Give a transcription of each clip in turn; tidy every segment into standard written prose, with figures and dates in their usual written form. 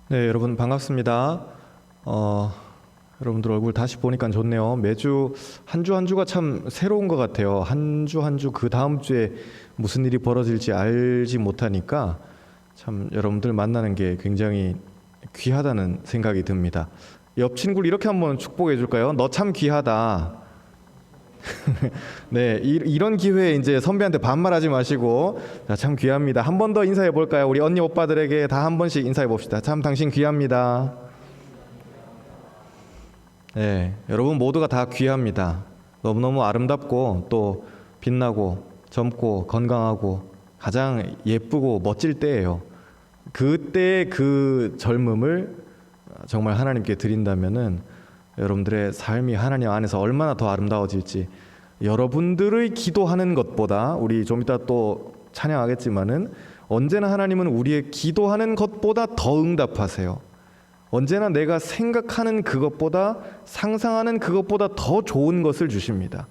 네, 여러분 반갑습니다. 여러분들 얼굴 다시 보니까 좋네요. 매주 한 주 한 주가 참 새로운 것 같아요. 한 주 한 주 그 다음 주에 무슨 일이 벌어질지 알지 못하니까 참 여러분들 만나는 게 굉장히 귀하다는 생각이 듭니다. 옆 친구를 이렇게 한번 축복해 줄까요? 너 참 귀하다. 네, 이런 기회에 이제 선배한테 반말하지 마시고 참 귀합니다. 한 번 더 인사해 볼까요? 우리 언니 오빠들에게 다 한 번씩 인사해 봅시다. 참 당신 귀합니다. 네, 여러분 모두가 다 귀합니다. 너무너무 아름답고 또 빛나고 젊고 건강하고 가장 예쁘고 멋질 때예요. 그때의 그 젊음을 정말 하나님께 드린다면은 여러분들의 삶이 하나님 안에서 얼마나 더 아름다워질지, 여러분들의 기도하는 것보다, 우리 좀 이따 또 찬양하겠지만은 언제나 하나님은 우리의 기도하는 것보다 더 응답하세요. 언제나 내가 생각하는 그것보다, 상상하는 그것보다 더 좋은 것을 주십니다.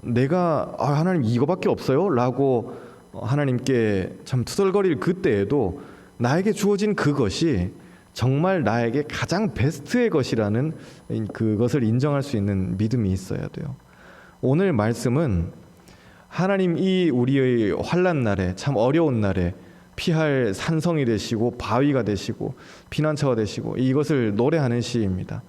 내가 하나님 이거밖에 없어요? 라고 하나님께 참 투덜거릴 그때에도 나에게 주어진 그것이 정말 나에게 가장 베스트의 것이라는 그것을 인정할 수 있는 믿음이 있어야 돼요. 오늘 말씀은 하나님 이 우리의 환난 날에, 참 어려운 날에 피할 산성이 되시고 바위가 되시고 피난처가 되시고 이것을 노래하는 시입니다.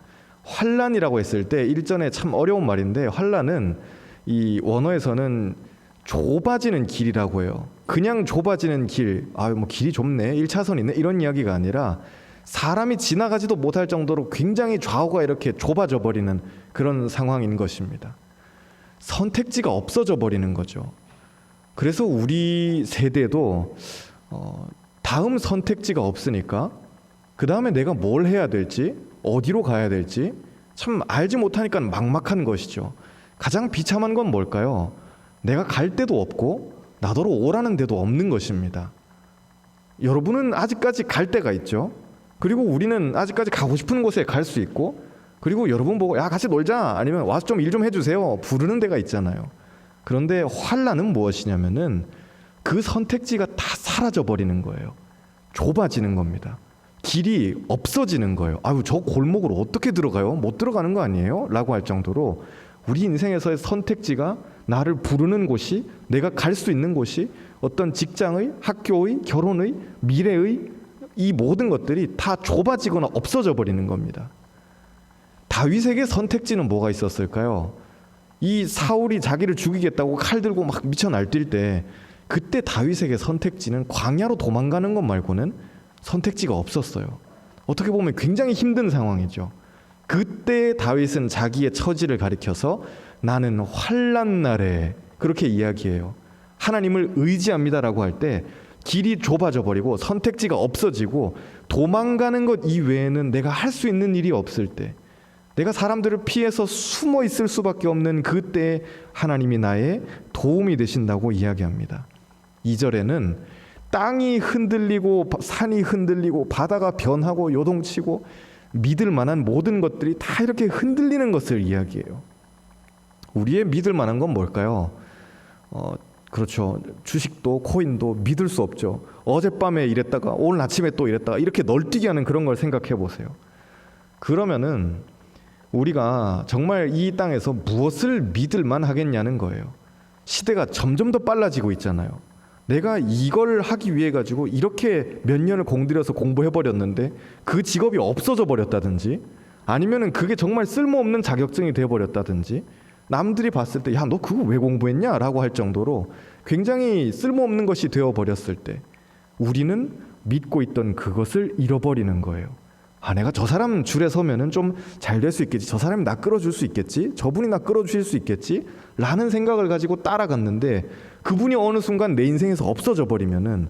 환난이라고 했을 때 일전에 참 어려운 말인데, 환난은 이 원어에서는 좁아지는 길이라고 해요. 그냥 좁아지는 길, 뭐 길이 좁네, 1차선 있네, 이런 이야기가 아니라 사람이 지나가지도 못할 정도로 굉장히 좌우가 이렇게 좁아져 버리는 그런 상황인 것입니다. 선택지가 없어져 버리는 거죠. 그래서 우리 세대도 다음 선택지가 없으니까 그 다음에 내가 뭘 해야 될지, 어디로 가야 될지 참 알지 못하니까 막막한 것이죠. 가장 비참한 건 뭘까요? 내가 갈 데도 없고 나더러 오라는 데도 없는 것입니다. 여러분은 아직까지 갈 데가 있죠. 그리고 우리는 아직까지 가고 싶은 곳에 갈 수 있고, 그리고 여러분 보고 야 같이 놀자, 아니면 와서 좀 일 좀 해주세요, 부르는 데가 있잖아요. 그런데 환난은 무엇이냐면은 그 선택지가 다 사라져 버리는 거예요. 좁아지는 겁니다. 길이 없어지는 거예요. 저 골목으로 어떻게 들어가요? 못 들어가는 거 아니에요? 라고 할 정도로 우리 인생에서의 선택지가, 나를 부르는 곳이, 내가 갈 수 있는 곳이, 어떤 직장의, 학교의, 결혼의, 미래의 이 모든 것들이 다 좁아지거나 없어져 버리는 겁니다. 다윗에게 선택지는 뭐가 있었을까요? 이 사울이 자기를 죽이겠다고 칼 들고 막 미쳐 날뛸 때, 그때 다윗에게 선택지는 광야로 도망가는 것 말고는 선택지가 없었어요. 어떻게 보면 굉장히 힘든 상황이죠. 그때 다윗은 자기의 처지를 가리켜서 나는 환난 날에, 그렇게 이야기해요. 하나님을 의지합니다라고 할 때 길이 좁아져 버리고 선택지가 없어지고 도망가는 것 이외에는 내가 할 수 있는 일이 없을 때, 내가 사람들을 피해서 숨어 있을 수밖에 없는 그때에 하나님이 나의 도움이 되신다고 이야기합니다. 2절에는 땅이 흔들리고 산이 흔들리고 바다가 변하고 요동치고 믿을 만한 모든 것들이 다 이렇게 흔들리는 것을 이야기해요. 우리의 믿을 만한 건 뭘까요? 그렇죠. 주식도 코인도 믿을 수 없죠. 어젯밤에 이랬다가 오늘 아침에 또 이랬다가 이렇게 널뛰게 하는 그런 걸 생각해 보세요. 그러면은 우리가 정말 이 땅에서 무엇을 믿을만 하겠냐는 거예요. 시대가 점점 더 빨라지고 있잖아요. 내가 이걸 하기 위해 가지고 이렇게 몇 년을 공들여서 공부해 버렸는데 그 직업이 없어져 버렸다든지, 아니면은 그게 정말 쓸모없는 자격증이 돼 버렸다든지, 남들이 봤을 때 야 너 그거 왜 공부했냐? 라고 할 정도로 굉장히 쓸모없는 것이 되어버렸을 때 우리는 믿고 있던 그것을 잃어버리는 거예요. 내가 저 사람 줄에 서면은 좀 잘 될 수 있겠지, 저 사람이 나 끌어줄 수 있겠지, 저분이 나 끌어주실 수 있겠지 라는 생각을 가지고 따라갔는데 그분이 어느 순간 내 인생에서 없어져 버리면은,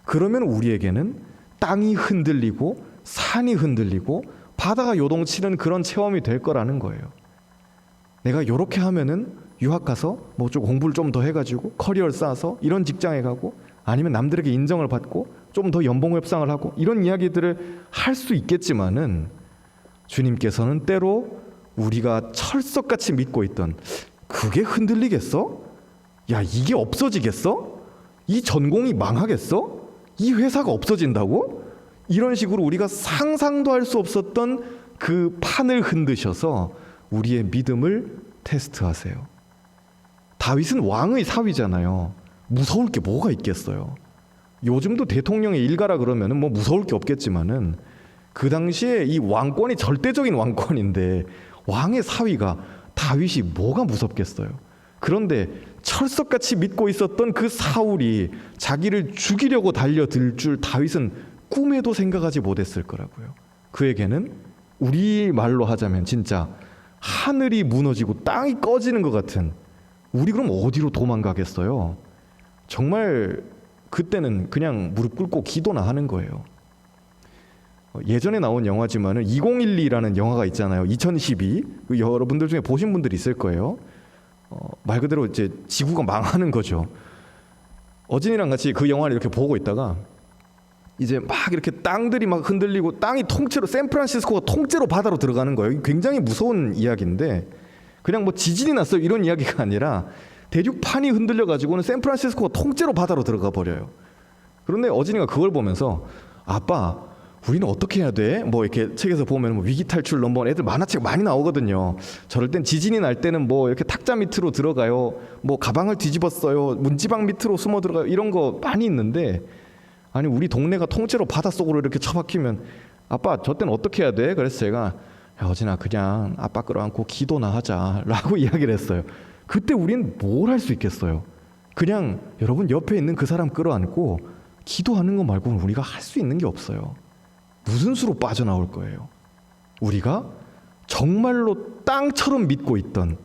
그러면 우리에게는 땅이 흔들리고 산이 흔들리고 바다가 요동치는 그런 체험이 될 거라는 거예요. 내가 이렇게 하면은 유학 가서 뭐 좀 공부를 좀 더 해가지고 커리어를 쌓아서 이런 직장에 가고, 아니면 남들에게 인정을 받고 좀 더 연봉 협상을 하고, 이런 이야기들을 할 수 있겠지만은 주님께서는 때로 우리가 철석같이 믿고 있던 그게 흔들리겠어? 야 이게 없어지겠어? 이 전공이 망하겠어? 이 회사가 없어진다고? 이런 식으로 우리가 상상도 할 수 없었던 그 판을 흔드셔서 우리의 믿음을 테스트하세요. 다윗은 왕의 사위잖아요. 무서울 게 뭐가 있겠어요. 요즘도 대통령의 일가라 그러면 뭐 무서울 게 없겠지만은 그 당시에 이 왕권이 절대적인 왕권인데 왕의 사위가 다윗이 뭐가 무섭겠어요. 그런데 철석같이 믿고 있었던 그 사울이 자기를 죽이려고 달려들 줄 다윗은 꿈에도 생각하지 못했을 거라고요. 그에게는 우리말로 하자면 진짜 하늘이 무너지고 땅이 꺼지는 것 같은, 우리 그럼 어디로 도망가겠어요? 정말 그때는 그냥 무릎 꿇고 기도나 하는 거예요. 예전에 나온 영화지만은 2012라는 영화가 있잖아요. 2012. 여러분들 중에 보신 분들이 있을 거예요. 말 그대로 이제 지구가 망하는 거죠. 어진이랑 같이 그 영화를 이렇게 보고 있다가 이제 막 이렇게 땅들이 막 흔들리고 땅이 통째로, 샌프란시스코가 통째로 바다로 들어가는 거예요. 굉장히 무서운 이야기인데 그냥 뭐 지진이 났어요 이런 이야기가 아니라 대륙판이 흔들려 가지고는 샌프란시스코가 통째로 바다로 들어가 버려요. 그런데 어진이가 그걸 보면서 아빠, 우리는 어떻게 해야 돼? 뭐 이렇게 책에서 보면 뭐 위기 탈출 넘버원, 애들 만화책 많이 나오거든요. 저럴 땐 지진이 날 때는 뭐 이렇게 탁자 밑으로 들어가요. 뭐 가방을 뒤집었어요. 문지방 밑으로 숨어 들어가요. 이런 거 많이 있는데, 아니 우리 동네가 통째로 바닷속으로 이렇게 처박히면 아빠 저 때는 어떻게 해야 돼? 그래서 제가 야, 어진아 그냥 아빠 끌어안고 기도나 하자라고 이야기를 했어요. 그때 우린 뭘 할 수 있겠어요? 그냥 여러분 옆에 있는 그 사람 끌어안고 기도하는 거 말고는 우리가 할 수 있는 게 없어요. 무슨 수로 빠져나올 거예요? 우리가 정말로 땅처럼 믿고 있던,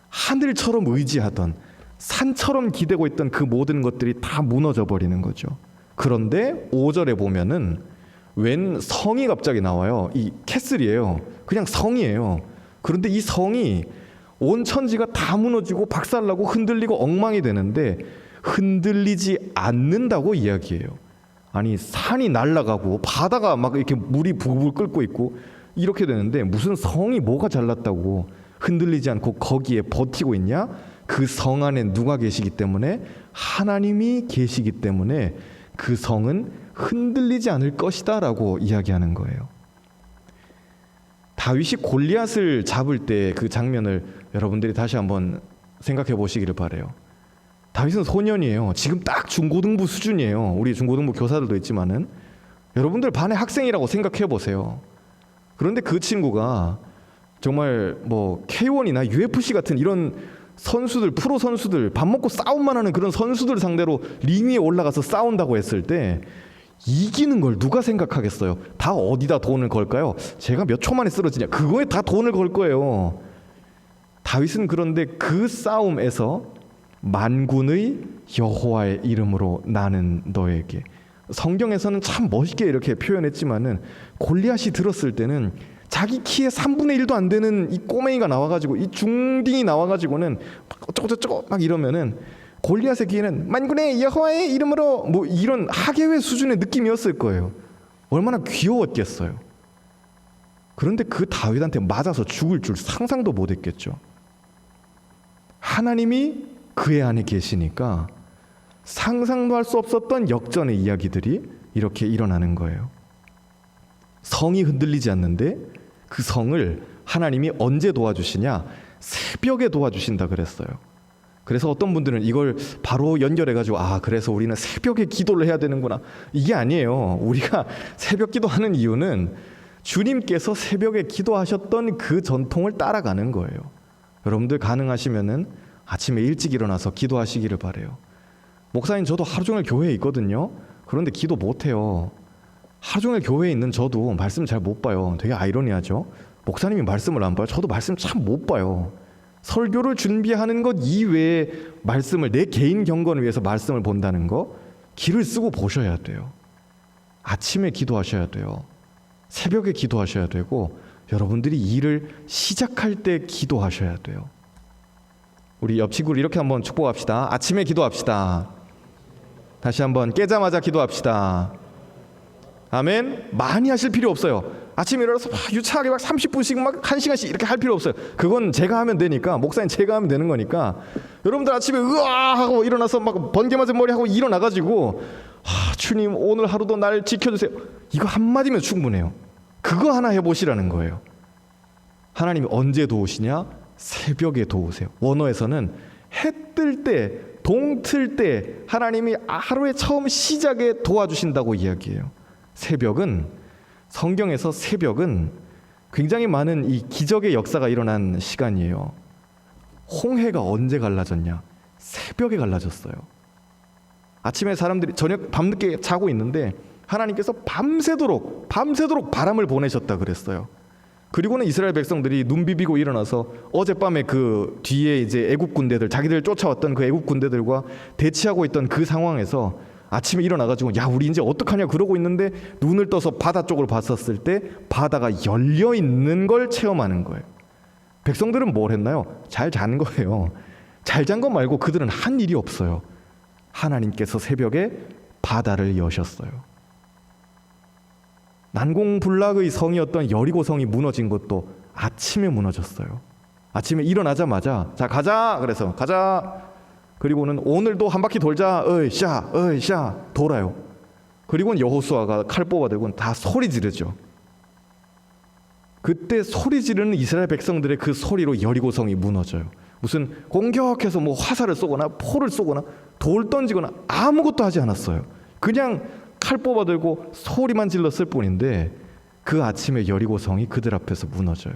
하늘처럼 의지하던, 산처럼 기대고 있던 그 모든 것들이 다 무너져 버리는 거죠. 그런데 5절에 보면은 웬 성이 갑자기 나와요. 이 캐슬이에요. 그냥 성이에요. 그런데 이 성이 온 천지가 다 무너지고 박살나고 흔들리고 엉망이 되는데 흔들리지 않는다고 이야기해요. 아니 산이 날아가고 바다가 막 이렇게 물이 부글부글 끓고 있고 이렇게 되는데 무슨 성이 뭐가 잘났다고 흔들리지 않고 거기에 버티고 있냐? 그 성 안에 누가 계시기 때문에, 하나님이 계시기 때문에 그 성은 흔들리지 않을 것이다 라고 이야기하는 거예요. 다윗이 골리앗을 잡을 때 그 장면을 여러분들이 다시 한번 생각해 보시기를 바라요. 다윗은 소년이에요. 지금 딱 중고등부 수준이에요. 우리 중고등부 교사들도 있지만은 여러분들 반의 학생이라고 생각해 보세요. 그런데 그 친구가 정말 뭐 K1이나 UFC 같은 이런 선수들, 프로 선수들, 밥 먹고 싸움만 하는 그런 선수들 상대로 링 위에 올라가서 싸운다고 했을 때 이기는 걸 누가 생각하겠어요? 다 어디다 돈을 걸까요? 제가 몇 초 만에 쓰러지냐? 그거에 다 돈을 걸 거예요. 다윗은 그런데 그 싸움에서 만군의 여호와의 이름으로 나는 너에게, 성경에서는 참 멋있게 이렇게 표현했지만은 골리앗이 들었을 때는 자기 키의 3분의 1도 안 되는 이 꼬맹이가 나와가지고, 이 중딩이 나와가지고는 어쩌고저쩌고 막 이러면은 골리앗의 귀에는 만군의 여호와의 이름으로 뭐 이런 하계회 수준의 느낌이었을 거예요. 얼마나 귀여웠겠어요. 그런데 그 다윗한테 맞아서 죽을 줄 상상도 못했겠죠. 하나님이 그의 안에 계시니까 상상도 할 수 없었던 역전의 이야기들이 이렇게 일어나는 거예요. 성이 흔들리지 않는데 그 성을 하나님이 언제 도와주시냐? 새벽에 도와주신다 그랬어요. 그래서 어떤 분들은 이걸 바로 연결해가지고 그래서 우리는 새벽에 기도를 해야 되는구나. 이게 아니에요. 우리가 새벽 기도하는 이유는 주님께서 새벽에 기도하셨던 그 전통을 따라가는 거예요. 여러분들 가능하시면은 아침에 일찍 일어나서 기도하시기를 바라요. 목사님 저도 하루 종일 교회에 있거든요. 그런데 기도 못해요. 하루 종일 교회에 있는 저도 말씀 잘 못 봐요. 되게 아이러니하죠. 목사님이 말씀을 안 봐요. 저도 말씀 참 못 봐요. 설교를 준비하는 것 이외에 말씀을, 내 개인 경건을 위해서 말씀을 본다는 거 길을 쓰고 보셔야 돼요. 아침에 기도하셔야 돼요. 새벽에 기도하셔야 되고 여러분들이 일을 시작할 때 기도하셔야 돼요. 우리 옆 친구를 이렇게 한번 축복합시다. 아침에 기도합시다. 다시 한번 깨자마자 기도합시다. 아멘. 많이 하실 필요 없어요. 아침에 일어나서 막 유차하게 막 30분씩 막 1시간씩 이렇게 할 필요 없어요. 그건 제가 하면 되니까, 목사님 제가 하면 되는 거니까. 여러분들 아침에 으아 하고 일어나서 막 번개 맞은 머리 하고 일어나가지고 주님 오늘 하루도 날 지켜주세요. 이거 한마디면 충분해요. 그거 하나 해보시라는 거예요. 하나님이 언제 도우시냐? 새벽에 도우세요. 원어에서는 해 뜰 때, 동틀 때 하나님이 하루의 처음 시작에 도와주신다고 이야기해요. 새벽은, 성경에서 새벽은 굉장히 많은 이 기적의 역사가 일어난 시간이에요. 홍해가 언제 갈라졌냐? 새벽에 갈라졌어요. 아침에 사람들이 저녁 밤늦게 자고 있는데 하나님께서 밤새도록 바람을 보내셨다 그랬어요. 그리고는 이스라엘 백성들이 눈 비비고 일어나서 어젯밤에 그 뒤에 이제 애국 군대들, 자기들 쫓아왔던 그 애국 군대들과 대치하고 있던 그 상황에서 아침에 일어나가지고 야 우리 이제 어떡하냐 그러고 있는데 눈을 떠서 바다 쪽을 봤었을 때 바다가 열려 있는 걸 체험하는 거예요. 백성들은 뭘 했나요? 잘 잔 거예요. 잘 잔 거 말고 그들은 한 일이 없어요. 하나님께서 새벽에 바다를 여셨어요. 난공불락의 성이었던 여리고 성이 무너진 것도 아침에 무너졌어요. 아침에 일어나자마자 자 가자 그래서 가자. 그리고는 오늘도 한 바퀴 돌자. 으쌰 돌아요. 그리고는 여호수아가 칼 뽑아들고 다 소리 지르죠. 그때 소리 지르는 이스라엘 백성들의 그 소리로 여리고 성이 무너져요. 무슨 공격해서 뭐 화살을 쏘거나 포를 쏘거나 돌 던지거나 아무것도 하지 않았어요. 그냥 칼 뽑아들고 소리만 질렀을 뿐인데 그 아침에 여리고 성이 그들 앞에서 무너져요.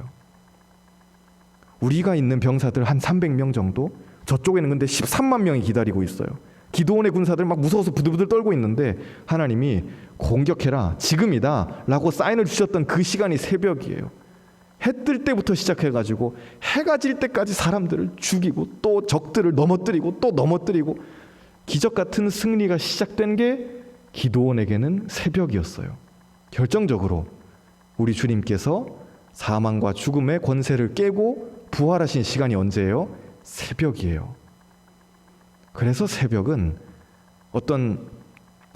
우리가 있는 병사들 한 300명 정도, 저쪽에는 근데 13만 명이 기다리고 있어요. 기드온의 군사들 막 무서워서 부들부들 떨고 있는데 하나님이 공격해라 지금이다 라고 사인을 주셨던 그 시간이 새벽이에요. 해 뜰 때부터 시작해가지고 해가 질 때까지 사람들을 죽이고 또 적들을 넘어뜨리고 또 넘어뜨리고 기적 같은 승리가 시작된 게 기드온에게는 새벽이었어요. 결정적으로 우리 주님께서 사망과 죽음의 권세를 깨고 부활하신 시간이 언제예요? 새벽이에요. 그래서 새벽은 어떤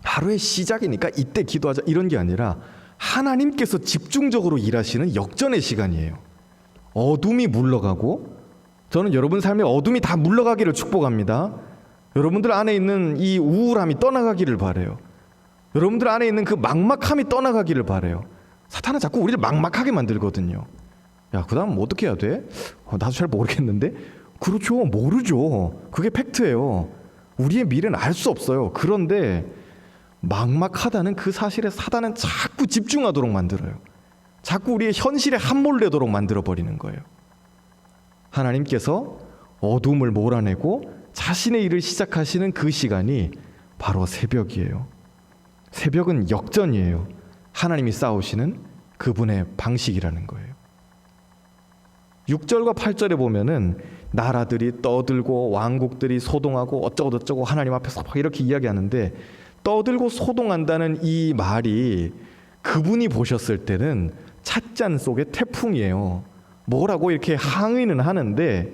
하루의 시작이니까 이때 기도하자 이런 게 아니라 하나님께서 집중적으로 일하시는 역전의 시간이에요. 어둠이 물러가고, 저는 여러분 삶에 어둠이 다 물러가기를 축복합니다. 여러분들 안에 있는 이 우울함이 떠나가기를 바라요. 여러분들 안에 있는 그 막막함이 떠나가기를 바라요. 사탄은 자꾸 우리를 막막하게 만들거든요. 야, 그 다음 어떻게 해야 돼? 나도 잘 모르겠는데. 그렇죠, 모르죠. 그게 팩트예요. 우리의 미래는 알 수 없어요. 그런데 막막하다는 그 사실에 사단은 자꾸 집중하도록 만들어요. 자꾸 우리의 현실에 함몰되도록 만들어버리는 거예요. 하나님께서 어둠을 몰아내고 자신의 일을 시작하시는 그 시간이 바로 새벽이에요. 새벽은 역전이에요. 하나님이 싸우시는 그분의 방식이라는 거예요. 6절과 8절에 보면은 나라들이 떠들고 왕국들이 소동하고 어쩌고저쩌고 하나님 앞에서 막 이렇게 이야기하는데, 떠들고 소동한다는 이 말이 그분이 보셨을 때는 찻잔 속의 태풍이에요. 뭐라고 이렇게 항의는 하는데,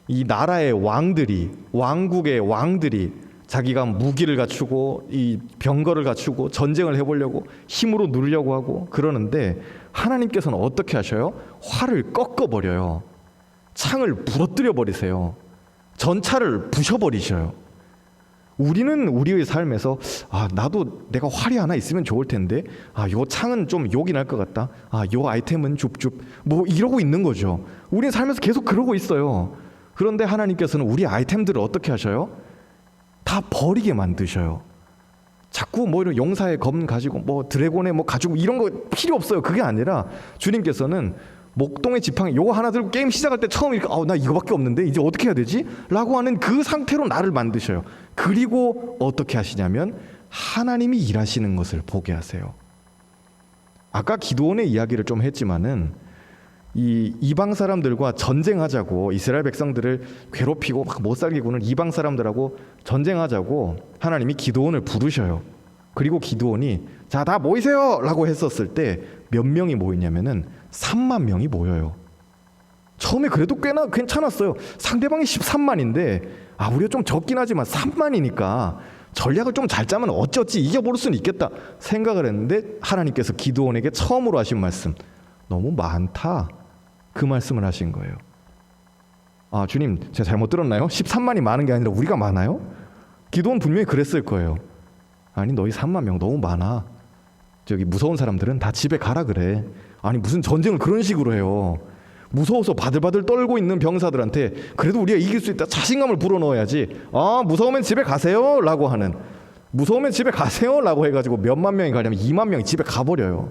이 나라의 왕들이, 왕국의 왕들이 자기가 무기를 갖추고 이 병거를 갖추고 전쟁을 해보려고 힘으로 누르려고 하고 그러는데, 하나님께서는 어떻게 하셔요? 활을 꺾어버려요. 창을 부러뜨려 버리세요. 전차를 부셔버리셔요. 우리는 우리의 삶에서 나도 내가 활이 하나 있으면 좋을 텐데, 요 창은 좀 욕이 날 것 같다, 요 아이템은 줍줍, 뭐 이러고 있는 거죠. 우리는 살면서 계속 그러고 있어요. 그런데 하나님께서는 우리 아이템들을 어떻게 하셔요? 다 버리게 만드셔요. 자꾸 뭐 이런 용사의 검 가지고 뭐 드래곤의 뭐 가지고 이런 거 필요 없어요. 그게 아니라 주님께서는 목동의 지팡이 요거 하나 들고 게임 시작할 때 처음 이렇게 나 이거밖에 없는데 이제 어떻게 해야 되지? 라고 하는 그 상태로 나를 만드셔요. 그리고 어떻게 하시냐면 하나님이 일하시는 것을 보게 하세요. 아까 기드온의 이야기를 좀 했지만은 이 이방 사람들과 전쟁하자고, 이스라엘 백성들을 괴롭히고 막 못 살게 구는 이방 사람들하고 전쟁하자고 하나님이 기드온을 부르셔요. 그리고 기드온이 자, 다 모이세요 라고 했었을 때 몇 명이 모이냐면은 3만 명이 모여요. 처음에 그래도 꽤나 괜찮았어요. 상대방이 13만인데 우리가 좀 적긴 하지만 3만이니까 전략을 좀 잘 짜면 어쩌지 이겨볼 수는 있겠다 생각을 했는데 하나님께서 기드온에게 처음으로 하신 말씀, 너무 많다, 그 말씀을 하신 거예요. 아, 주님 제가 잘못 들었나요? 13만이 많은 게 아니라 우리가 많아요? 기드온 분명히 그랬을 거예요. 아니, 너희 3만 명 너무 많아. 저기 무서운 사람들은 다 집에 가라 그래. 아니, 무슨 전쟁을 그런 식으로 해요. 무서워서 바들바들 떨고 있는 병사들한테 그래도 우리가 이길 수 있다 자신감을 불어넣어야지. 아, 무서우면 집에 가세요 라고 하는, 무서우면 집에 가세요 라고 해가지고 몇만 명이 가려면 2만 명이 집에 가버려요.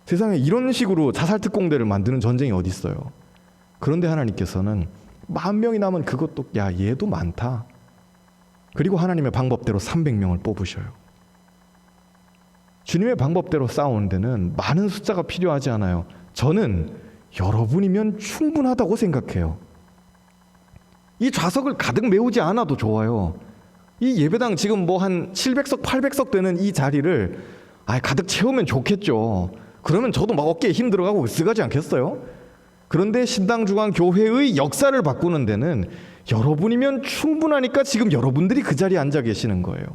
세상에 이런 식으로 자살 특공대를 만드는 전쟁이 어디 있어요. 그런데 하나님께서는 10,000명이 남은 그것도, 야, 얘도 많다. 그리고 하나님의 방법대로 300명을 뽑으셔요. 주님의 방법대로 싸우는 데는 많은 숫자가 필요하지 않아요. 저는 여러분이면 충분하다고 생각해요. 이 좌석을 가득 메우지 않아도 좋아요. 이 예배당 지금 뭐 한 700석 800석 되는 이 자리를 가득 채우면 좋겠죠. 그러면 저도 막 어깨에 힘 들어가고 으쓱하지 않겠어요? 그런데 신당중앙교회의 역사를 바꾸는 데는 여러분이면 충분하니까 지금 여러분들이 그 자리에 앉아 계시는 거예요.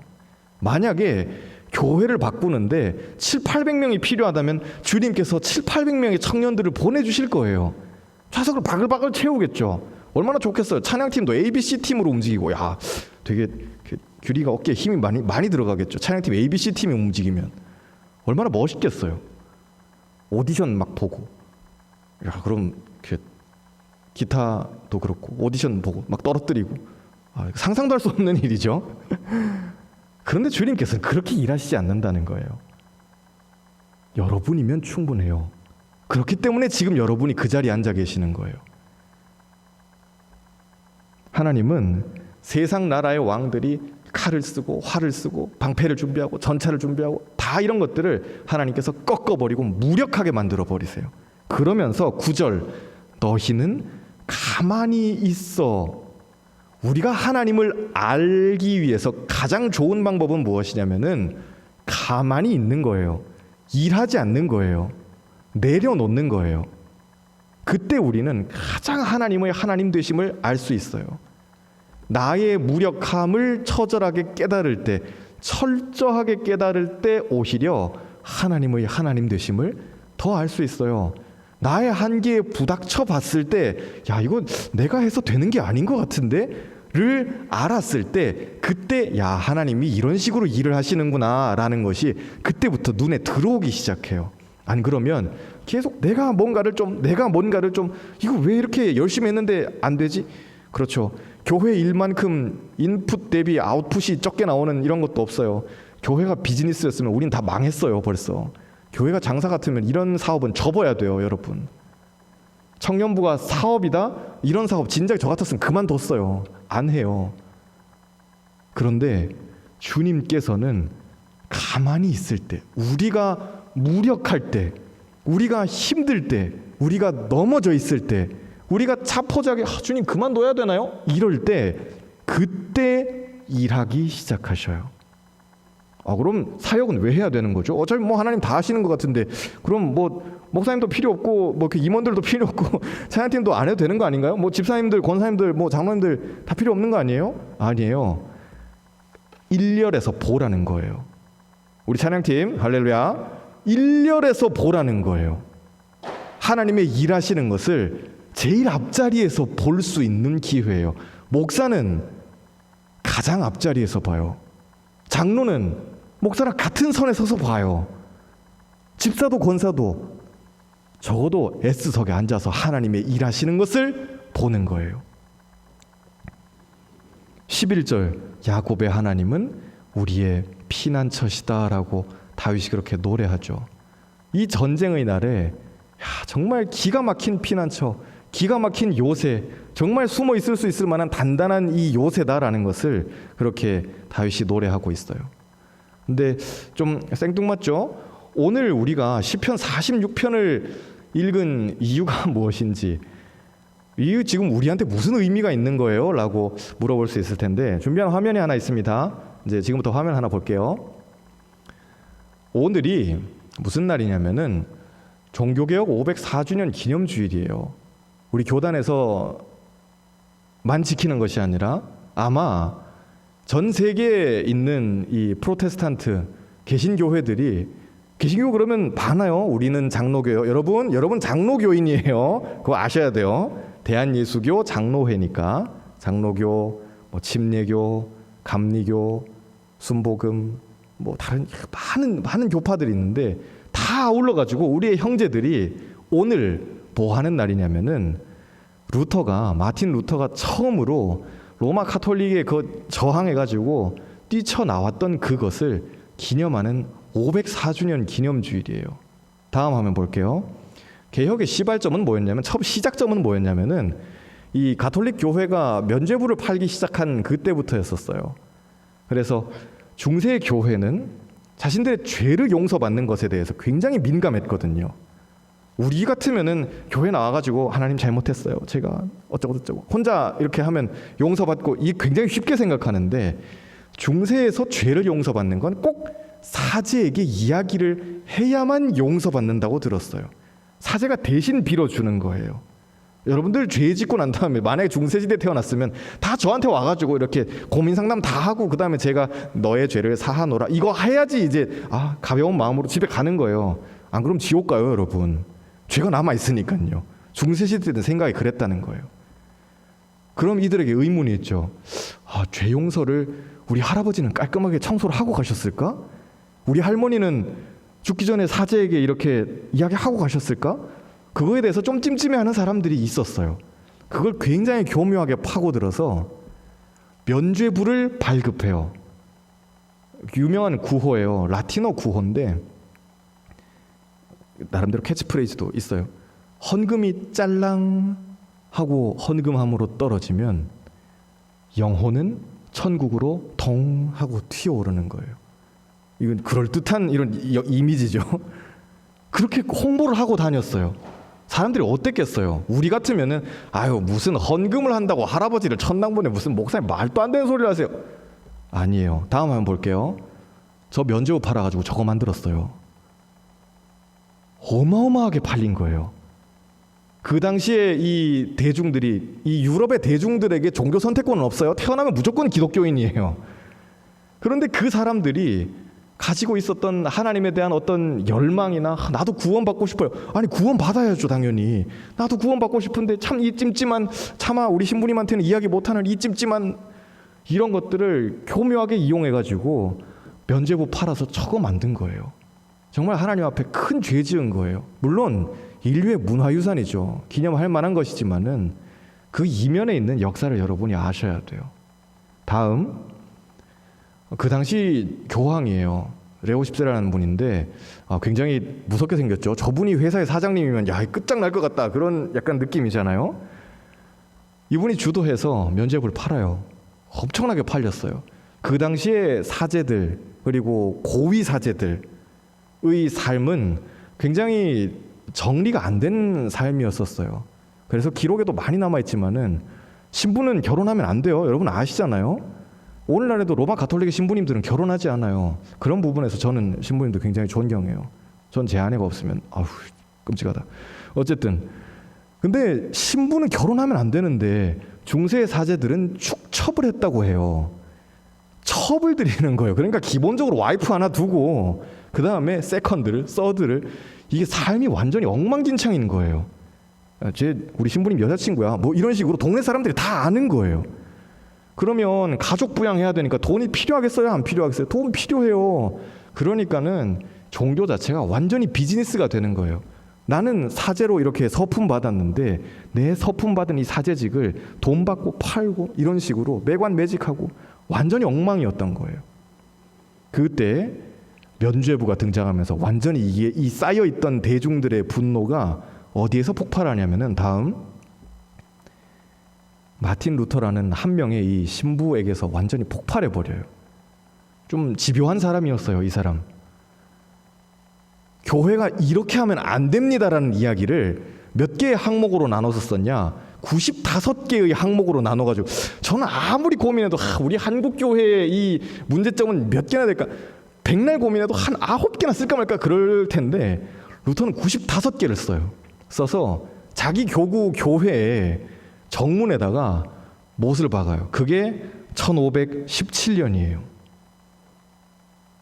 만약에 교회를 바꾸는데 700~800명이 필요하다면 주님께서 700~800명의 청년들을 보내주실 거예요. 좌석을 바글바글 채우겠죠. 얼마나 좋겠어요. 찬양팀도 ABC 팀으로 움직이고, 야, 되게 규리가 어깨에 힘이 많이 들어가겠죠. 찬양팀 ABC 팀이 움직이면 얼마나 멋있겠어요. 오디션 막 보고, 야, 그럼 기타도 그렇고 오디션 보고 막 떨어뜨리고, 상상도 할 수 없는 일이죠. 그런데 주님께서는 그렇게 일하시지 않는다는 거예요. 여러분이면 충분해요. 그렇기 때문에 지금 여러분이 그 자리에 앉아 계시는 거예요. 하나님은 세상 나라의 왕들이 칼을 쓰고 활을 쓰고 방패를 준비하고 전차를 준비하고 다 이런 것들을 하나님께서 꺾어버리고 무력하게 만들어 버리세요. 그러면서 9절, 너희는 가만히 있어. 우리가 하나님을 알기 위해서 가장 좋은 방법은 무엇이냐면은 가만히 있는 거예요. 일하지 않는 거예요. 내려놓는 거예요. 그때 우리는 가장 하나님의 하나님 되심을 알 수 있어요. 나의 무력함을 처절하게 깨달을 때, 철저하게 깨달을 때 오히려 하나님의 하나님 되심을 더 알 수 있어요. 나의 한계에 부닥쳐 봤을 때, 야, 이거 내가 해서 되는 게 아닌 것 같은데? 를 알았을 때, 그때 야, 하나님이 이런 식으로 일을 하시는구나 라는 것이 그때부터 눈에 들어오기 시작해요. 안 그러면 계속 내가 뭔가를 좀 이거 왜 이렇게 열심히 했는데 안 되지? 그렇죠. 교회 일만큼 인풋 대비 아웃풋이 적게 나오는 이런 것도 없어요. 교회가 비즈니스였으면 우린 다 망했어요. 벌써 교회가 장사 같으면 이런 사업은 접어야 돼요. 여러분, 청년부가 사업이다? 이런 사업 진작 저 같았으면 그만뒀어요. 안 해요. 그런데 주님께서는 가만히 있을 때, 우리가 무력할 때, 우리가 힘들 때, 우리가 넘어져 있을 때, 우리가 자포자기 주님 그만둬야 되나요? 이럴 때 그때 일하기 시작하셔요. 그럼 사역은 왜 해야 되는 거죠? 어차피 뭐 하나님 다 하시는 것 같은데, 그럼 뭐 목사님도 필요 없고 뭐 그 임원들도 필요 없고 찬양팀도 안 해도 되는 거 아닌가요? 뭐 집사님들, 권사님들, 뭐 장로님들 다 필요 없는 거 아니에요? 아니에요. 일렬에서 보라는 거예요. 우리 찬양팀 할렐루야, 일렬에서 보라는 거예요. 하나님의 일하시는 것을 제일 앞자리에서 볼 수 있는 기회예요. 목사는 가장 앞자리에서 봐요. 장로는 목사랑 같은 선에 서서 봐요. 집사도 권사도 적어도 S석에 앉아서 하나님의 일하시는 것을 보는 거예요. 11절, 야곱의 하나님은 우리의 피난처시다라고 다윗이 그렇게 노래하죠. 이 전쟁의 날에 정말 기가 막힌 피난처, 기가 막힌 요새, 정말 숨어 있을 수 있을 만한 단단한 이 요새다라는 것을 그렇게 다윗이 노래하고 있어요. 근데 좀 생뚱맞죠? 오늘 우리가 시편 46편을 읽은 이유가 무엇인지, 이 지금 우리한테 무슨 의미가 있는 거예요? 라고 물어볼 수 있을 텐데, 준비한 화면이 하나 있습니다. 이제 지금부터 화면 하나 볼게요. 오늘이 무슨 날이냐면은 종교개혁 504주년 기념주일이에요. 우리 교단에서만 지키는 것이 아니라 아마 전 세계에 있는 이 프로테스탄트 개신교회들이 개신교 그러면 많아요. 우리는 장로교요. 여러분 장로교인이에요. 그거 아셔야 돼요. 대한예수교 장로회니까 장로교, 뭐 침례교, 감리교, 순복음, 뭐 다른 많은 교파들이 있는데 다 아울러 가지고 우리의 형제들이 오늘 뭐 하는 날이냐면은 마틴 루터가 처음으로 로마 카톨릭에 저항해 가지고 뛰쳐나왔던 그것을 기념하는 504주년 기념주일이에요. 다음 화면 볼게요. 개혁의 시발점은 뭐였냐면 처음 시작점은 뭐였냐면은 이 가톨릭 교회가 면죄부를 팔기 시작한 그때부터였었어요. 그래서 중세 교회는 자신들의 죄를 용서받는 것에 대해서 굉장히 민감했거든요. 우리 같으면은 교회 나와가지고 하나님 잘못했어요. 제가 어쩌고 혼자 이렇게 하면 용서받고 이게 굉장히 쉽게 생각하는데 중세에서 죄를 용서받는 건 꼭 사제에게 이야기를 해야만 용서받는다고 들었어요. 사제가 대신 빌어주는 거예요. 여러분들 죄 짓고 난 다음에 만약에 중세시대에 태어났으면 다 저한테 와가지고 이렇게 고민 상담 다 하고 그 다음에 제가 너의 죄를 사하노라 이거 해야지 이제 가벼운 마음으로 집에 가는 거예요. 안 그러면 지옥 가요, 여러분. 죄가 남아있으니까요. 중세시대 때 생각이 그랬다는 거예요. 그럼 이들에게 의문이 있죠. 죄 용서를 우리 할아버지는 깔끔하게 청소를 하고 가셨을까? 우리 할머니는 죽기 전에 사제에게 이렇게 이야기하고 가셨을까? 그거에 대해서 좀 찜찜해하는 사람들이 있었어요. 그걸 굉장히 교묘하게 파고들어서 면죄부를 발급해요. 유명한 구호예요. 라틴어 구호인데 나름대로 캐치프레이즈도 있어요. 헌금이 짤랑 하고 헌금함으로 떨어지면 영혼은 천국으로 동 하고 튀어오르는 거예요. 이건 그럴듯한 이런 이미지죠. 그렇게 홍보를 하고 다녔어요. 사람들이 어땠겠어요? 우리 같으면은 무슨 헌금을 한다고 할아버지를 천당 보내 무슨 목사님 말도 안 되는 소리를 하세요. 아니에요. 다음 한번 볼게요. 저 면죄부 팔아가지고 저거 만들었어요. 어마어마하게 팔린 거예요. 그 당시에 이 유럽의 대중들에게 종교 선택권은 없어요. 태어나면 무조건 기독교인이에요. 그런데 그 사람들이 가지고 있었던 하나님에 대한 어떤 열망이나 나도 구원받고 싶어요. 아니 구원 받아야죠, 당연히. 나도 구원받고 싶은데 참 이 찜찜한 차마 우리 신부님한테는 이야기 못하는 이 찜찜한 이런 것들을 교묘하게 이용해가지고 면죄부 팔아서 저거 만든 거예요. 정말 하나님 앞에 큰 죄 지은 거예요. 물론 인류의 문화유산이죠. 기념할 만한 것이지만은 그 이면에 있는 역사를 여러분이 아셔야 돼요. 다음 그 당시 교황이에요. 레오 10세라는 분인데 굉장히 무섭게 생겼죠. 저분이 회사의 사장님이면 끝장날 것 같다 그런 약간 느낌이잖아요. 이분이 주도해서 면죄부를 팔아요. 엄청나게 팔렸어요. 그 당시에 사제들 그리고 고위 사제들의 삶은 굉장히 정리가 안 된 삶이었었어요. 그래서 기록에도 많이 남아있지만은 신부는 결혼하면 안 돼요. 여러분 아시잖아요. 오늘날에도 로마 가톨릭의 신부님들은 결혼하지 않아요. 그런 부분에서 저는 신부님도 굉장히 존경해요. 전 제 아내가 없으면 끔찍하다. 어쨌든 근데 신부는 결혼하면 안 되는데 중세 사제들은 축첩을 했다고 해요. 첩을 드리는 거예요. 그러니까 기본적으로 와이프 하나 두고 그 다음에 세컨드를 서드를 이게 삶이 완전히 엉망진창인 거예요. 우리 신부님 여자친구야 뭐 이런 식으로 동네 사람들이 다 아는 거예요. 그러면 가족 부양해야 되니까 돈이 필요하겠어요? 안 필요하겠어요? 돈 필요해요. 그러니까는 종교 자체가 완전히 비즈니스가 되는 거예요. 나는 사제로 이렇게 서품 받았는데 내 서품 받은 이 사제직을 돈 받고 팔고 이런 식으로 매관매직하고 완전히 엉망이었던 거예요. 그때 면죄부가 등장하면서 완전히 이 쌓여있던 대중들의 분노가 어디에서 폭발하냐면은 다음 마틴 루터라는 한 명의 이 신부에게서 완전히 폭발해버려요. 좀 집요한 사람이었어요, 이 사람. 교회가 이렇게 하면 안 됩니다라는 이야기를 몇 개의 항목으로 나눠서 썼냐? 95개의 항목으로 나눠가지고 저는 아무리 고민해도 우리 한국 교회의 이 문제점은 몇 개나 될까? 백날 고민해도 한 9개나 쓸까 말까 그럴 텐데 루터는 95개를 써요. 써서 자기 교구 교회에 정문에다가 못을 박아요. 그게 1517년이에요.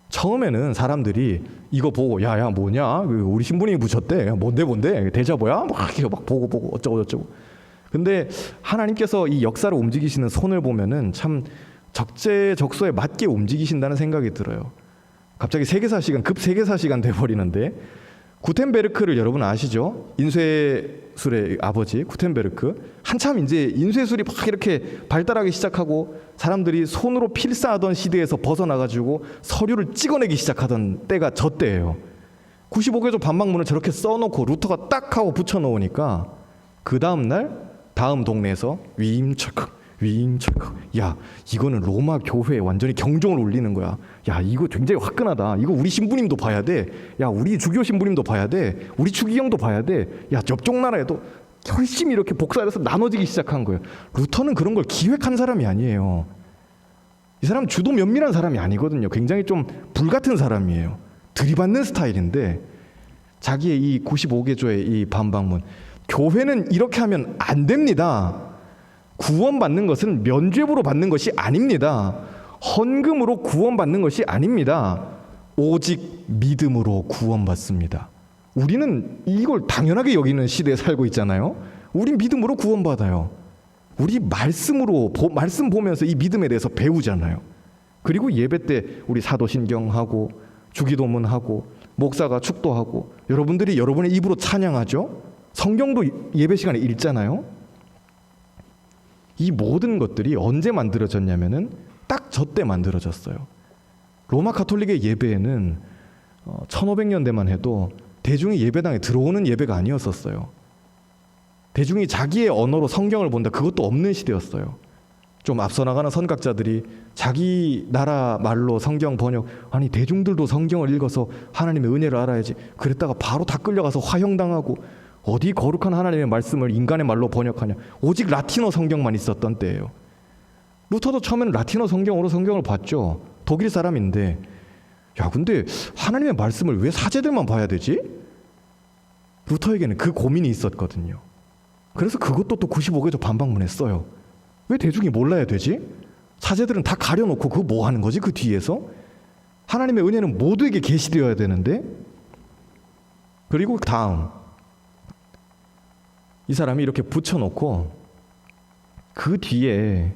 처음에는 사람들이 이거 보고 야야 뭐냐 우리 신부님이 부셨대 뭔데 대자보야 막 보고 어쩌고 근데 하나님께서 이 역사를 움직이시는 손을 보면은 참 적재적소에 맞게 움직이신다는 생각이 들어요. 갑자기 세계사 시간 급 세계사 시간 돼버리는데 구텐베르크를 여러분 아시죠? 인쇄술의 아버지 구텐베르크. 한참 이제 인쇄술이 막 이렇게 발달하기 시작하고 사람들이 손으로 필사하던 시대에서 벗어나가지고 서류를 찍어내기 시작하던 때가 저 때예요. 95개조 반박문을 저렇게 써놓고 루터가 딱 하고 붙여놓으니까 그 다음날 다음 동네에서 윙철컥 야 이거는 로마 교회에 완전히 경종을 울리는 거야. 야 이거 굉장히 화끈하다. 이거 우리 신부님도 봐야 돼. 야 우리 주교 신부님도 봐야 돼. 우리 추기경도 봐야 돼. 야 옆쪽 나라에도 열심히 이렇게 복사해서 나눠지기 시작한 거예요. 루터는 그런 걸 기획한 사람이 아니에요. 이 사람 주도 면밀한 사람이 아니거든요. 굉장히 좀 불같은 사람이에요. 들이받는 스타일인데 자기의 이 95개조의 이 반박문, 교회는 이렇게 하면 안 됩니다. 구원받는 것은 면죄부로 받는 것이 아닙니다. 헌금으로 구원받는 것이 아닙니다. 오직 믿음으로 구원받습니다. 우리는 이걸 당연하게 여기는 시대에 살고 있잖아요. 우리 믿음으로 구원받아요. 우리 말씀으로 말씀 보면서 이 믿음에 대해서 배우잖아요. 그리고 예배 때 우리 사도신경하고 주기도문하고 목사가 축도하고 여러분들이 여러분의 입으로 찬양하죠. 성경도 예배 시간에 읽잖아요. 이 모든 것들이 언제 만들어졌냐면은 딱 저 때 만들어졌어요. 로마 가톨릭의 예배에는 1500년대만 해도 대중이 예배당에 들어오는 예배가 아니었었어요. 대중이 자기의 언어로 성경을 본다, 그것도 없는 시대였어요. 좀 앞서 나가는 선각자들이 자기 나라 말로 성경 번역, 아니 대중들도 성경을 읽어서 하나님의 은혜를 알아야지, 그랬다가 바로 다 끌려가서 화형당하고 어디 거룩한 하나님의 말씀을 인간의 말로 번역하냐. 오직 라틴어 성경만 있었던 때예요. 루터도 처음에는 라틴어 성경으로 성경을 봤죠. 독일 사람인데 야 근데 하나님의 말씀을 왜 사제들만 봐야 되지? 루터에게는 그 고민이 있었거든요. 그래서 그것도 또 95개조 반박문에 써요. 왜 대중이 몰라야 되지? 사제들은 다 가려놓고 그거 뭐 하는 거지 그 뒤에서? 하나님의 은혜는 모두에게 계시되어야 되는데. 그리고 다음 이 사람이 이렇게 붙여놓고 그 뒤에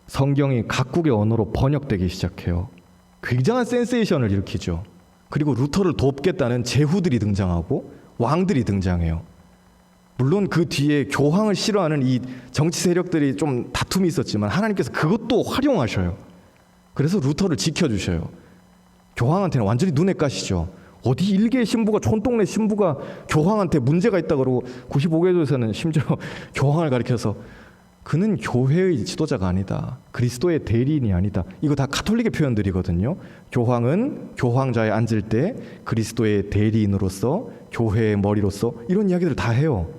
성경이 각국의 언어로 번역되기 시작해요. 굉장한 센세이션을 일으키죠. 그리고 루터를 돕겠다는 제후들이 등장하고 왕들이 등장해요. 물론 그 뒤에 교황을 싫어하는 이 정치 세력들이 좀 다툼이 있었지만 하나님께서 그것도 활용하셔요. 그래서 루터를 지켜주셔요. 교황한테는 완전히 눈에 까시죠. 어디 일개의 신부가, 촌동네 신부가 교황한테 문제가 있다 그러고 95개조에서는 심지어 교황을 가리켜서 그는 교회의 지도자가 아니다. 그리스도의 대리인이 아니다. 이거 다 가톨릭의 표현들이거든요. 교황은 교황자에 앉을 때 그리스도의 대리인으로서 교회의 머리로서 이런 이야기들 다 해요.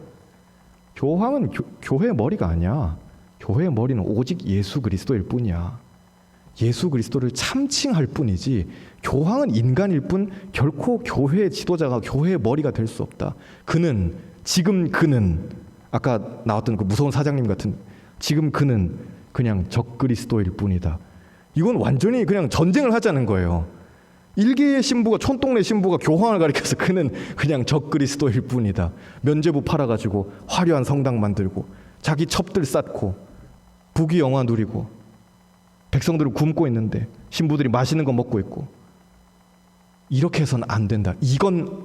교황은 교회의 머리가 아니야. 교회의 머리는 오직 예수 그리스도일 뿐이야. 예수 그리스도를 참칭할 뿐이지 교황은 인간일 뿐 결코 교회의 지도자가 교회의 머리가 될 수 없다. 그는 아까 나왔던 그 무서운 사장님 같은 지금 그는 그냥 적그리스도일 뿐이다. 이건 완전히 그냥 전쟁을 하자는 거예요. 일개의 신부가, 촌동네 신부가 교황을 가리켜서 그는 그냥 적그리스도일 뿐이다. 면죄부 팔아가지고 화려한 성당 만들고 자기 첩들 쌓고 부귀영화 누리고 백성들은 굶고 있는데 신부들이 맛있는 거 먹고 있고, 이렇게 해서는 안 된다. 이건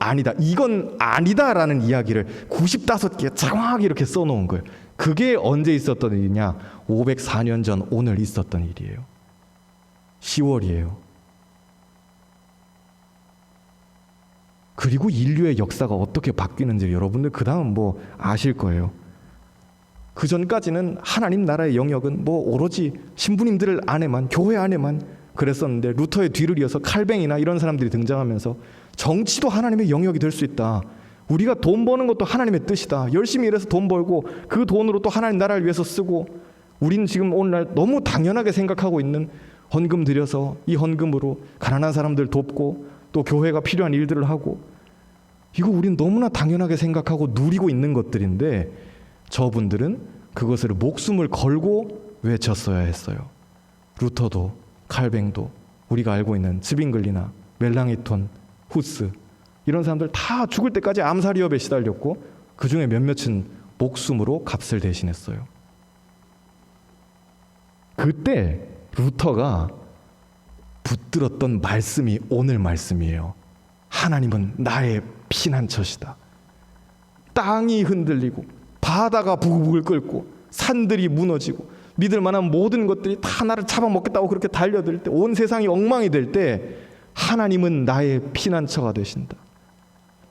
아니다라는 이야기를 95개 정확하게 이렇게 써놓은 거예요. 그게 언제 있었던 일이냐? 504년 전 오늘 있었던 일이에요. 10월이에요. 그리고 인류의 역사가 어떻게 바뀌는지 여러분들 그 다음 뭐 아실 거예요. 그 전까지는 하나님 나라의 영역은 뭐 오로지 신부님들 안에만, 교회 안에만 그랬었는데 루터의 뒤를 이어서 칼뱅이나 이런 사람들이 등장하면서 정치도 하나님의 영역이 될 수 있다. 우리가 돈 버는 것도 하나님의 뜻이다. 열심히 일해서 돈 벌고 그 돈으로 또 하나님 나라를 위해서 쓰고, 우리는 지금 오늘날 너무 당연하게 생각하고 있는 헌금 들여서 이 헌금으로 가난한 사람들 돕고 또 교회가 필요한 일들을 하고, 이거 우리는 너무나 당연하게 생각하고 누리고 있는 것들인데 저분들은 그것을 목숨을 걸고 외쳤어야 했어요. 루터도 칼뱅도 우리가 알고 있는 츠빙글리나 멜랑이톤, 후스 이런 사람들 다 죽을 때까지 암살 위협에 시달렸고 그 중에 몇몇은 목숨으로 값을 대신했어요. 그때 루터가 붙들었던 말씀이 오늘 말씀이에요. 하나님은 나의 피난처시다. 땅이 흔들리고 바다가 부글부글 끓고 산들이 무너지고 믿을 만한 모든 것들이 다 나를 잡아먹겠다고 그렇게 달려들 때, 온 세상이 엉망이 될 때 하나님은 나의 피난처가 되신다.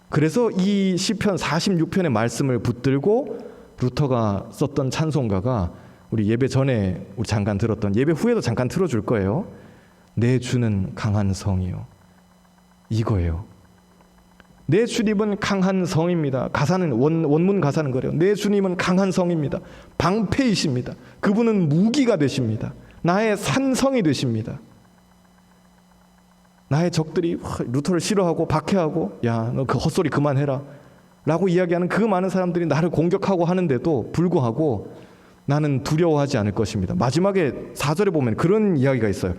그래서 이 시편 46편의 말씀을 붙들고 루터가 썼던 찬송가가 우리 예배 전에 우리 잠깐 들었던, 예배 후에도 잠깐 틀어줄 거예요. 내 주는 강한 성이요. 이거예요. 내 주님은 강한 성입니다. 가사는 원문 가사는 그래요. 내 주님은 강한 성입니다. 방패이십니다. 그분은 무기가 되십니다. 나의 산성이 되십니다. 나의 적들이 루터를 싫어하고 박해하고 야, 너 그 헛소리 그만해라 라고 이야기하는 그 많은 사람들이 나를 공격하고 하는데도 불구하고 나는 두려워하지 않을 것입니다. 마지막에 4절에 보면 그런 이야기가 있어요.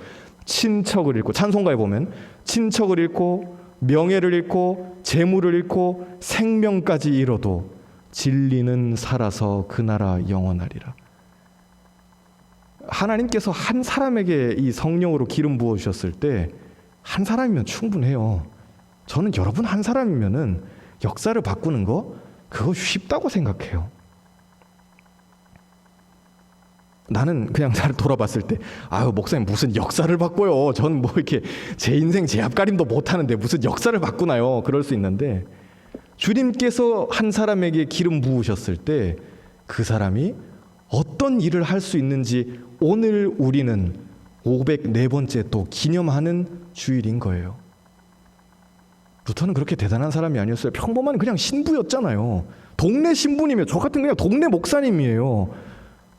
친척을 잃고, 찬송가에 보면 친척을 잃고 명예를 잃고 재물을 잃고 생명까지 잃어도 진리는 살아서 그 나라 영원하리라. 하나님께서 한 사람에게 이 성령으로 기름 부어주셨을 때 한 사람이면 충분해요. 저는 여러분 한 사람이면은 역사를 바꾸는 거 그거 쉽다고 생각해요. 나는 그냥 나를 돌아봤을 때 아유 목사님 무슨 역사를 바꿔요. 전 뭐 이렇게 제 인생 제 앞가림도 못하는데 무슨 역사를 바꾸나요. 그럴 수 있는데 주님께서 한 사람에게 기름 부으셨을 때 그 사람이 어떤 일을 할 수 있는지 오늘 우리는 504번째 또 기념하는 주일인 거예요. 루터는 그렇게 대단한 사람이 아니었어요. 평범한 그냥 신부였잖아요. 동네 신부님이에요. 저 같은 그냥 동네 목사님이에요.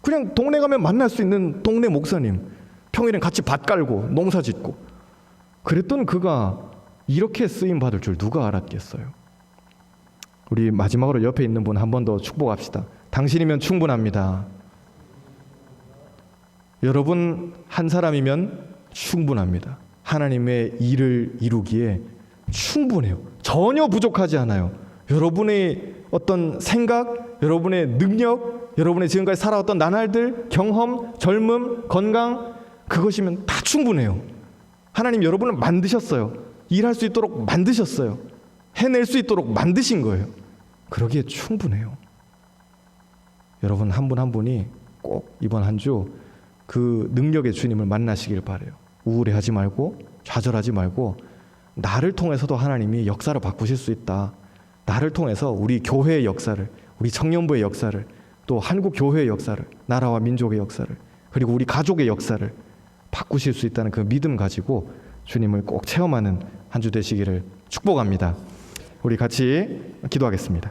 그냥 동네 가면 만날 수 있는 동네 목사님. 평일엔 같이 밭 깔고 농사 짓고. 그랬던 그가 이렇게 쓰임 받을 줄 누가 알았겠어요. 우리 마지막으로 옆에 있는 분 한 번 더 축복합시다. 당신이면 충분합니다. 여러분 한 사람이면 충분합니다. 하나님의 일을 이루기에 충분해요. 전혀 부족하지 않아요. 여러분의 어떤 생각, 여러분의 능력, 여러분의 지금까지 살아왔던 나날들, 경험, 젊음, 건강 그것이면 다 충분해요. 하나님 여러분을 만드셨어요. 일할 수 있도록 만드셨어요. 해낼 수 있도록 만드신 거예요. 그러기에 충분해요. 여러분 한 분 한 분이 꼭 이번 한 주 그 능력의 주님을 만나시길 바라요. 우울해하지 말고 좌절하지 말고 나를 통해서도 하나님이 역사를 바꾸실 수 있다. 나를 통해서 우리 교회의 역사를, 우리 청년부의 역사를, 또 한국 교회의 역사를, 나라와 민족의 역사를, 그리고 우리 가족의 역사를 바꾸실 수 있다는 그 믿음 가지고 주님을 꼭 체험하는 한 주 되시기를 축복합니다. 우리 같이 기도하겠습니다.